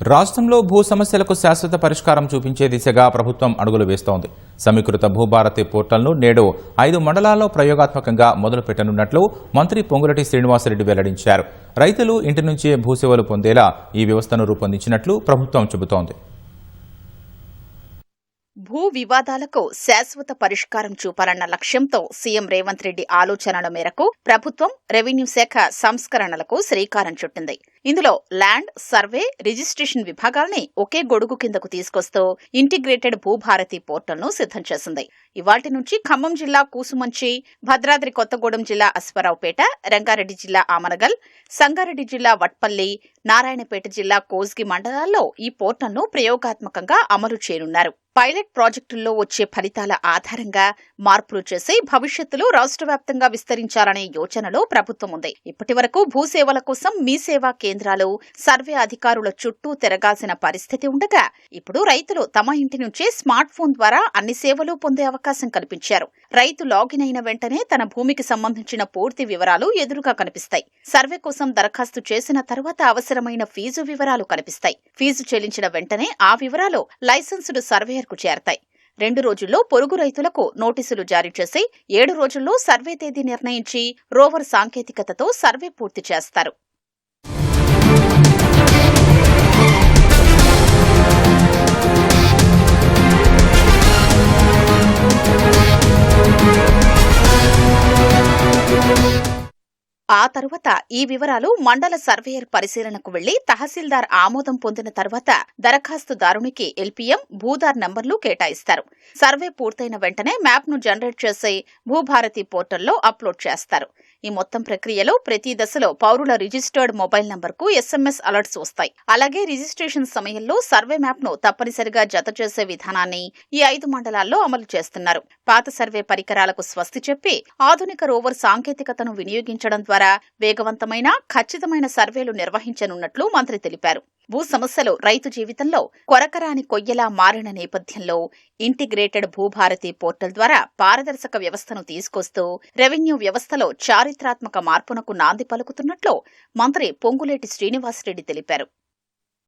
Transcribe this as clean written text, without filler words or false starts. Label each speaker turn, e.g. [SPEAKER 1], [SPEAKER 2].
[SPEAKER 1] రాష్ట్రంలో భూ సమస్యలకు శాశ్వత పరిష్కారం చూపించే దిశగా ప్రభుత్వం అడుగులు వేస్తోంది. సమీకృత భూభారతి పోర్టల్ను నేడు 5 మండలాల్లో ప్రయోగాత్మకంగా మొదలుపెట్టనున్నట్లు మంత్రి పొంగులేటి శ్రీనివాసరెడ్డి వెల్లడించారు. రైతులు ఇంటి నుంచే భూసేవలు పొందేలా ఈ వ్యవస్థను రూపొందించినట్లు ప్రభుత్వం చెబుతోంది.
[SPEAKER 2] భూ వివాదాలకు శాశ్వత పరిష్కారం చూపాలన్న లక్ష్యంతో సీఎం రేవంత్ రెడ్డి ఆలోచనల మేరకు ప్రభుత్వం రెవెన్యూ శాఖ సంస్కరణలకు శ్రీకారం చుట్టింది. ఇందులో ల్యాండ్, సర్వే, రిజిస్ట్రేషన్ విభాగాల్ని ఒకే గొడుగు కిందకు తీసుకొస్తూ ఇంటిగ్రేటెడ్ భూభారతి పోర్టల్ను సిద్ధం చేసింది. ఇవాళ్టి నుంచి ఖమ్మం జిల్లా కూసుమంచి, భద్రాద్రి కొత్తగూడెం జిల్లా అశ్వారావుపేట, రంగారెడ్డి జిల్లా ఆమనగల్, సంగారెడ్డి జిల్లా వట్పల్లి, నారాయణపేట జిల్లా కోస్గి మండలాల్లో ఈ పోర్టల్ను ప్రయోగాత్మకంగా అమలు చేయనున్నారు. పైలట్ ప్రాజెక్టుల్లో వచ్చే ఫలితాల ఆధారంగా మార్పులు చేసి భవిష్యత్తులో రాష్ట్ర వ్యాప్తంగా విస్తరించాలనే యోచనలో ప్రభుత్వం ఉంది. ఇప్పటి వరకు భూసేవల కోసం మీ సేవా కేంద్రాలు, సర్వే అధికారుల చుట్టూ తిరగాల్సిన పరిస్థితి ఉండగా ఇప్పుడు రైతులు తమ ఇంటి నుంచే స్మార్ట్ ఫోన్ ద్వారా అన్ని సేవలు పొందే అవకాశం కల్పించారు. రైతు లాగిన్ అయిన వెంటనే తన భూమికి సంబంధించిన పూర్తి వివరాలు ఎదురుగా కనిపిస్తాయి. సర్వే కోసం దరఖాస్తు చేసిన తర్వాత అవసరమైన ఫీజు వివరాలు కనిపిస్తాయి. ఫీజు చెల్లించిన వెంటనే ఆ వివరాలు లైసెన్సుడు సర్వేయర్కు చేరతాయి. 2 రోజుల్లో పొరుగు రైతులకు నోటీసులు జారీ చేసి 7 రోజుల్లో సర్వే తేదీ నిర్ణయించి రోవర్ సాంకేతికతతో సర్వే పూర్తి చేస్తారు. ఆ తరువాత ఈ వివరాలు మండల సర్వేయర్ పరిశీలనకు వెళ్లి తహసీల్దార్ ఆమోదం పొందిన తర్వాత దరఖాస్తుదారునికి ఎల్పీఎం, భూదార్ నంబర్లు కేటాయిస్తారు. సర్వే పూర్తయిన వెంటనే మ్యాప్ను జనరేట్ చేసి భూభారతి పోర్టల్లో అప్లోడ్ చేస్తారు. ఈ మొత్తం ప్రక్రియలో ప్రతి దశలో పౌరుల రిజిస్టర్డ్ మొబైల్ నంబర్కు ఎస్ఎంఎస్ అలర్ట్స్ వస్తాయి. అలాగే రిజిస్ట్రేషన్ సమయంలో సర్వే మ్యాప్ను తప్పనిసరిగా జత చేసే విధానాన్ని ఈ 5 మండలాల్లో అమలు చేస్తున్నారు. పాత సర్వే పరికరాలకు స్వస్తి చెప్పి ఆధునిక రోవర్ సాంకేతికతను వినియోగించడం ద్వారా వేగవంతమైన, ఖచ్చితమైన సర్వేలు నిర్వహించనున్నట్లు మంత్రి తెలిపారు. భూ సమస్యలు రైతు జీవితంలో కొరకరాని కొయ్యలా మారిన నేపథ్యంలో ఇంటిగ్రేటెడ్ భూభారతి పోర్టల్ ద్వారా పారదర్శక వ్యవస్థను తీసుకొస్తూ రెవెన్యూ వ్యవస్థలో చారిత్రాత్మక మార్పునకు నాంది పలుకుతున్నట్లు మంత్రి పొంగులేటి శ్రీనివాసరెడ్డి తెలిపారు.